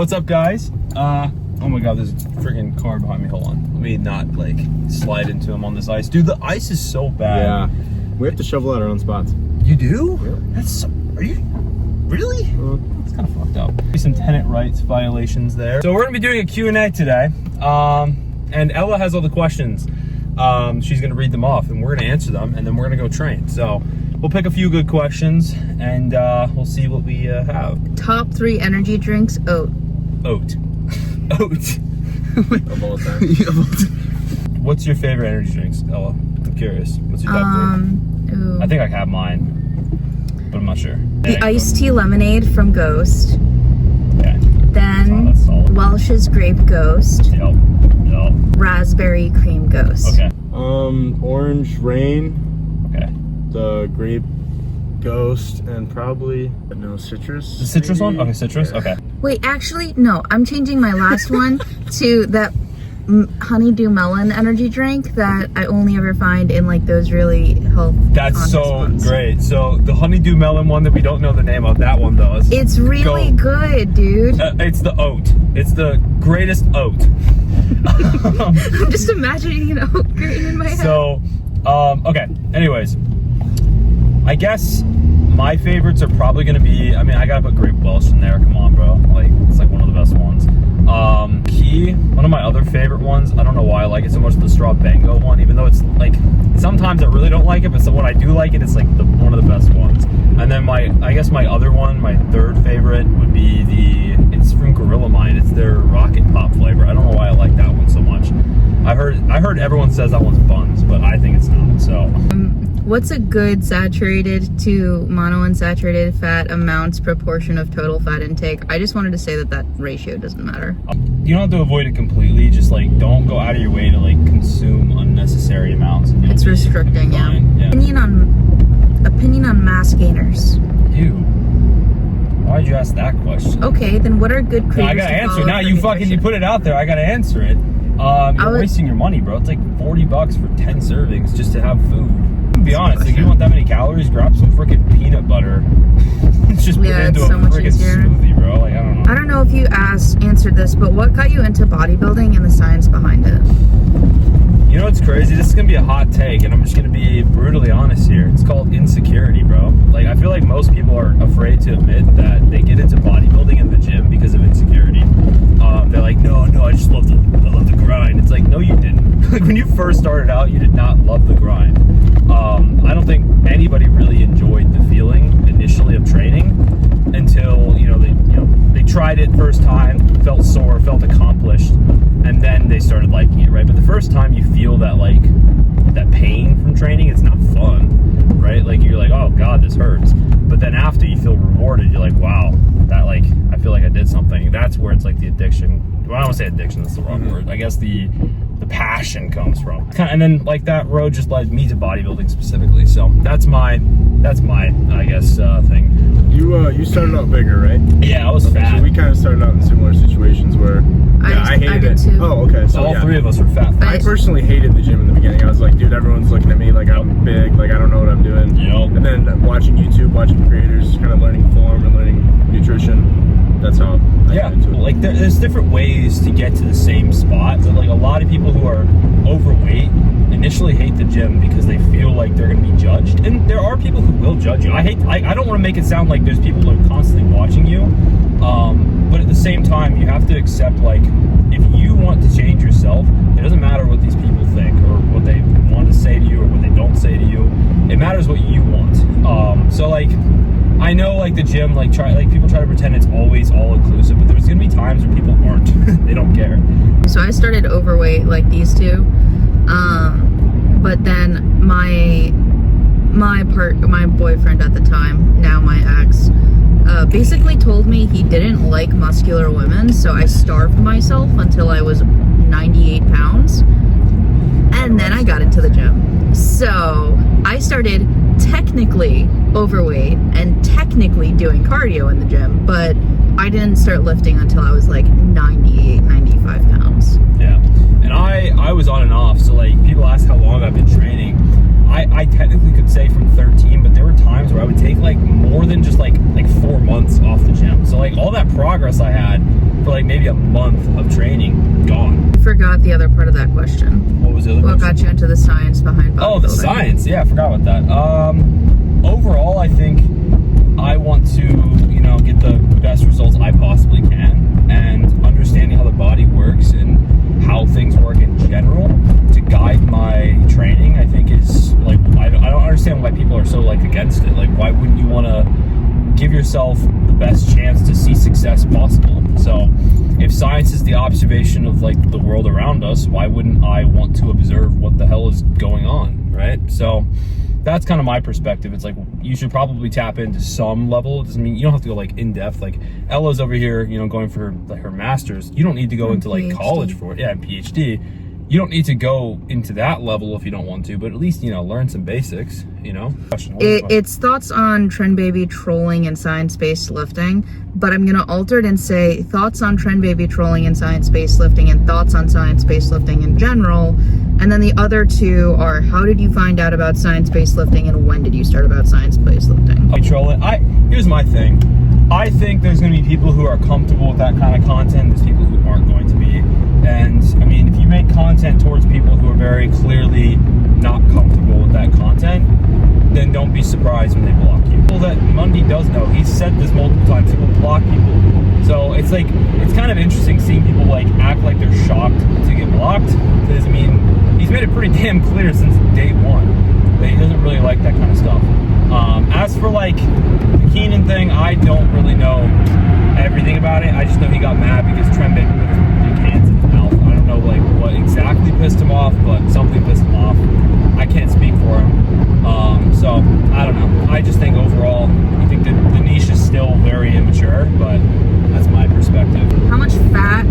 What's up, guys? Oh my god, there's a freaking car behind me. Hold on. Let me not, like, slide into him on this ice. Dude, the ice is so bad. Yeah. We have to shovel out our own spots. You do? Yeah. That's so... Are you... Really? That's kind of fucked up. Some tenant rights violations there. So we're going to be doing a Q&A today. And Ella has all the questions. She's going to read them off, and we're going to answer them, and then we're going to go train. So we'll pick a few good questions, and we'll see what we have. Top 3 energy drinks, oat. Oat. Oat. Of all time. What's your favorite energy drinks, Ella? I'm curious. What's your top 3? I think I have mine, but I'm not sure. The iced tea lemonade from Ghost. Okay. Then That's solid. Welch's Grape Ghost. Yep. Raspberry Cream Ghost. Okay. Orange Rain. Okay. The Grape Ghost, and probably citrus. The citrus maybe? one? Okay, citrus. Yeah. Okay. Wait, actually, no. I'm changing my last one to that honeydew melon energy drink that I only ever find in like those really health. That's so ones. great. So the honeydew melon one that we don't know the name of, that one though. It's really good, dude. It's the oat. It's the greatest oat. I'm just imagining an oat grain in my head. So, okay. Anyways, I guess my favorites are probably going to be, I mean, I gotta put Grape Welch in there. Come on, bro. Like, it's like one of the best ones. Key, one of my other favorite ones, I don't know why I like it so much, the Straw Bango one, even though it's like, sometimes I really don't like it, but so when I do like it, it's like one of the best ones. And then I guess my other one, my third favorite would be it's from Gorilla Mind. It's their Rocket Pop flavor. I don't know why I like that one so much. I heard everyone says that one's buns, but I think it's not, so. What's a good saturated to monounsaturated fat amounts proportion of total fat intake? I just wanted to say that ratio doesn't matter. You don't have to avoid it completely. Just like don't go out of your way to like consume unnecessary amounts. It's restricting, yeah. Opinion on mass gainers. Ew. Why'd you ask that question? Okay, then what are good creators? I gotta answer it. Now you put it out there. I gotta answer it. You're wasting your money, bro. It's like $40 for 10 servings just to have food. Be honest, if you want that many calories, grab some freaking peanut butter. Just put it into a freaking smoothie, bro. Like, I don't know. I don't know if you answered this, but what got you into bodybuilding and the science behind it? You know what's crazy? This is gonna be a hot take, and I'm just gonna be brutally honest here. It's called insecurity, bro. Like, I feel like most people are afraid to admit that they get into bodybuilding in the gym because of insecurity. They're like, no, I just love the grind. It's like, no, you didn't. Like, when you first started out, you did not love the grind. I don't think anybody really enjoyed the feeling initially of training until they tried it first time, felt sore, felt accomplished, and then they started liking it, right? But the first time you feel that pain from training, it's not fun, right? Like, you're like, oh god, this hurts. But then after you feel rewarded, you're like, wow, that I feel like I did something. That's where it's like the addiction. Well, I don't want to say addiction, that's the wrong word. I guess the passion comes from. And then like that road just led me to bodybuilding specifically. So that's my I guess thing. You started out bigger, right? Yeah, I was fat. So we kind of started out in similar situations where I hated it. Too. Oh, okay. So all three of us were fat. I personally hated the gym in the beginning. I was like, dude, everyone's looking at me like I'm big, like I don't know what I'm doing. Yep. And then watching YouTube, watching creators, kind of learning form and learning nutrition. That's how I got into it. Like there's different ways to get to the same spot, but like a lot of people who are overweight initially hate the gym because they feel like they're going to be judged, and there are people who will judge you. I don't want to make it sound like there's people who are constantly watching you, but at the same time you have to accept, like, if you want to change yourself, it doesn't matter what these people think or what they want to say to you or what they don't say to you. It matters what you want. So like, I know like the gym, people try to pretend it's always all inclusive, but there's gonna be times where people aren't. They don't care. So I started overweight like these two, but then my boyfriend at the time, now my ex, basically told me he didn't like muscular women, so I starved myself until I was 98 pounds. And then I got into the gym. So I started technically overweight and technically doing cardio in the gym, but I didn't start lifting until I was like 98, 95 pounds. Yeah. And I was on and off. So like people ask how long I've been training. I technically could say from 13, but there were times where I would take like more than just like 4 months off the gym. So like all that progress I had for like maybe a month of training, gone. I forgot the other part of that question. What was the other What question? got you into the science behind bodybuilding? Oh, the science. Yeah, I forgot about that. Overall, I think I want to, get the best results I possibly can, and understanding how the body works and how things work in general to guide my training, I think is like, I don't understand why people are so like against it. Like, why wouldn't you want to give yourself the best chance to see success possible? So if science is the observation of like the world around us, why wouldn't I want to observe what the hell is going on, right? So that's kind of my perspective. It's like, you should probably tap into some level. It doesn't mean you don't have to go like in depth. Like Ella's over here, going for her master's. You don't need to go into like PhD. college for it. Yeah, PhD. You don't need to go into that level if you don't want to, but at least, learn some basics, Question. It's thoughts on Trend Baby trolling and science-based lifting, but I'm going to alter it and say thoughts on Trend Baby trolling and science-based lifting and thoughts on science-based lifting in general. And then the other two are, how did you find out about science-based lifting and when did you start about science-based lifting? I troll it. Here's my thing. I think there's going to be people who are comfortable with that kind of content. There's people who aren't going to be. And I mean, if you make content towards people who are very clearly not comfortable with that content, then don't be surprised when they block you. People that Mundy does know, he's said this multiple times, he will block people. So it's like, it's kind of interesting seeing people like act like they're shocked to get blocked. Because I mean, he's made it pretty damn clear since day one that he doesn't really like that kind of stuff. As for like the Keenan thing, I don't really know everything about it. I just know he got mad because Trent Baby put his big hands in his mouth. I don't know like what exactly pissed him off, but something pissed him off. I can't speak for him. So I don't know. I just think overall, I think that the niche is still very immature, but that's my perspective. How much fat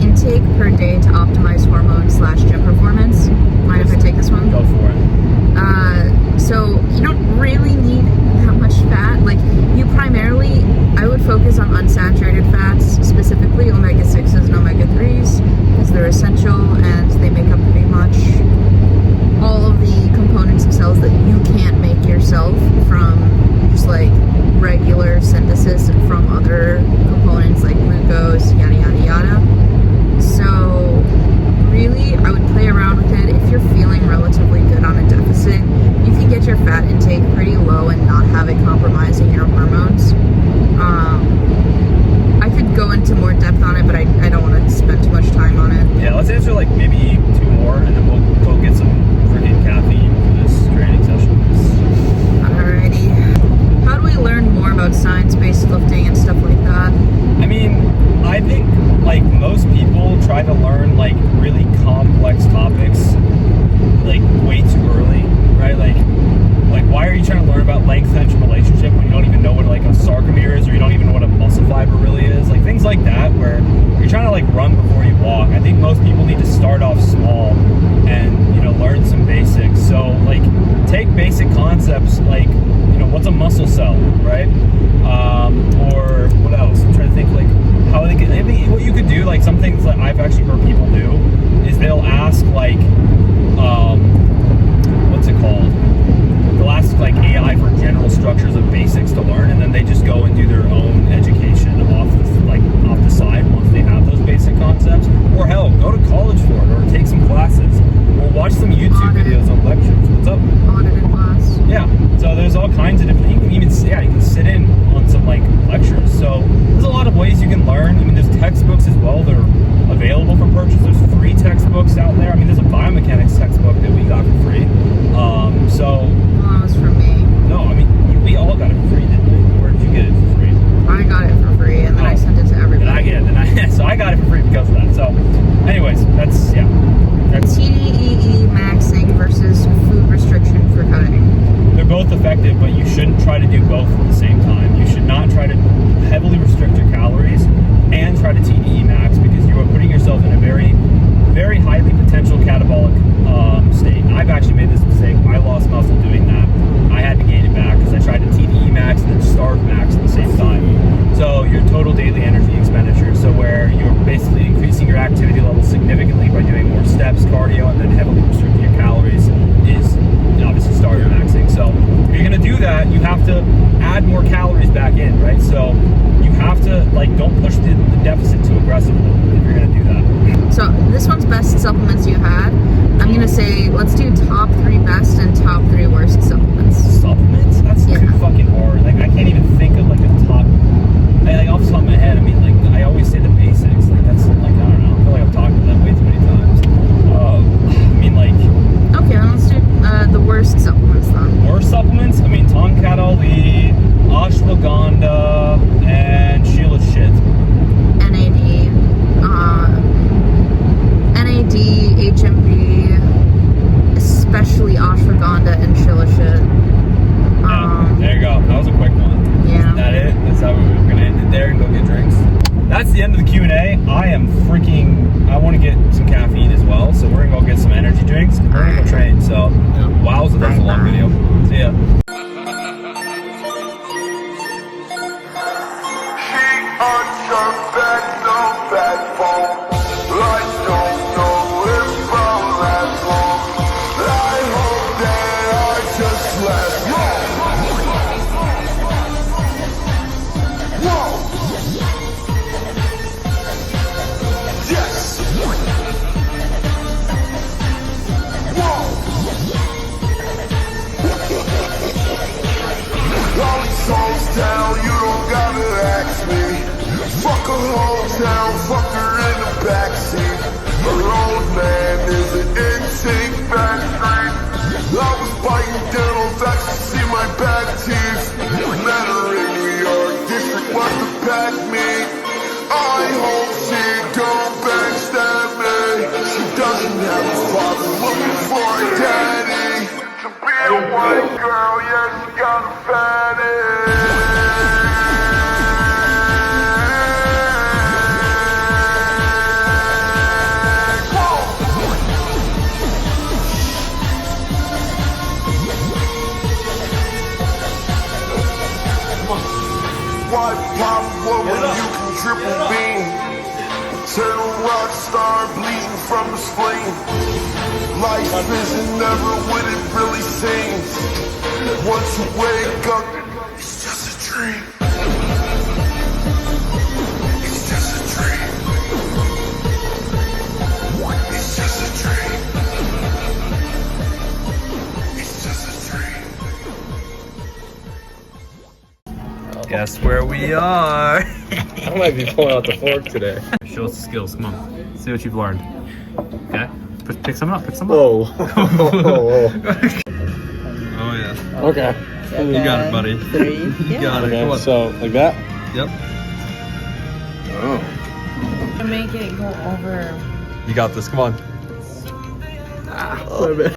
intake per day to optimize hormone/gym performance? Mind if I take this one? Go for it. So you don't really need that much fat. Like, you primarily, I would focus on unsaturated fats, specifically omega-6s and omega-3s, because they're essential and they make up pretty much all of the components of cells that you can't make yourself from just like regular synthesis and from other components like glucose, yada yada yada. So really, I would play around with it. If you're feeling relatively good on a deficit, you can get your fat intake pretty low and not have it compromising your hormones. I could go into more depth on it, but I don't want to spend too much time on it. Yeah, let's answer like maybe 2 more, and then we'll go get some freaking caffeine for this training session. Alrighty. How do we learn more about science-based lifting and stuff like that? I mean, I think like most people try to learn like really complex topics like way too early, right? Like why are you trying to learn about length tension relationship when you don't even know what like a sarcomere is, or you don't even know what a muscle fiber really is? Like things like that where you're trying to like run before you walk. I think most people need to start off small and learn some basics. So like take basic concepts like what's a muscle cell, right? Or what else? I'm trying to think like how they can, maybe what you could do, like some things that I've actually heard people do is they'll ask like what's it called? They'll ask like AI for general structures of basics to learn, and then they just go and do their own education off the side once they have those basic concepts. Or hell, go to college for it, or take some classes, or watch some YouTube videos on lectures. What's up? Audited class. Yeah. So there's all kinds of different. You can even you can sit in on some like lectures. So there's a lot of ways you can learn. I mean, there's textbooks as well. They're available for purchase. There's free textbooks out there. I mean, there's a biomechanics textbook that we got for free. Well, that was from me. No, I mean we all got it for free, didn't we? Where did you get it for free? aggressive if you're gonna do that. So this one's best supplements you had. I'm gonna say let's do top 3 best and top 3 worst supplements. Supplements? That's Yeah. too fucking hard. Like I can't even think of like a top. Like off the top of my head, I mean, like I always say the basics. Like that's like I don't know. I feel like I've talked about that way too many times. I mean, like Okay, then let's do the worst supplements then. worst supplements. I mean, Tonkat Ali, ashwagandha, and Sheila shit. NAD, HMB, especially ashwagandha and shilajit. Yeah, there you go. That was a quick one. Yeah. Is that it? That's how we're gonna end it there and go get drinks. That's the end of the Q&A. I want to get some caffeine as well, so we're gonna go get some energy drinks. We're gonna go train. So, wowza, that's a long video. See ya. Down, you don't gotta ask me. Fuck a whole town, fuck her in the backseat. Her old man is an intake factory. I was biting dental facts to see my back teeth. Met her in New York, district must have packed me. I hope she don't backstab me. She doesn't have a father looking for a daddy. To be a white girl, yeah, she got a fatty. White pop woman, you can triple beam. Eternal rock star bleeding from the spleen. Life isn't never what it really seems. Once you wake up, it's just a dream. It's just a dream. It's just a dream. It's just a dream. Guess where we are. I might be pulling out the fork today. Show us the skills. Come on. See what you've learned. Okay? Pick some up. Pick some Whoa. up. Oh, yeah. Okay. You got it, buddy. 3. You got it. Come Okay, on. so like that? Yep. Oh. Make it go over. You got this. Come on. Ah,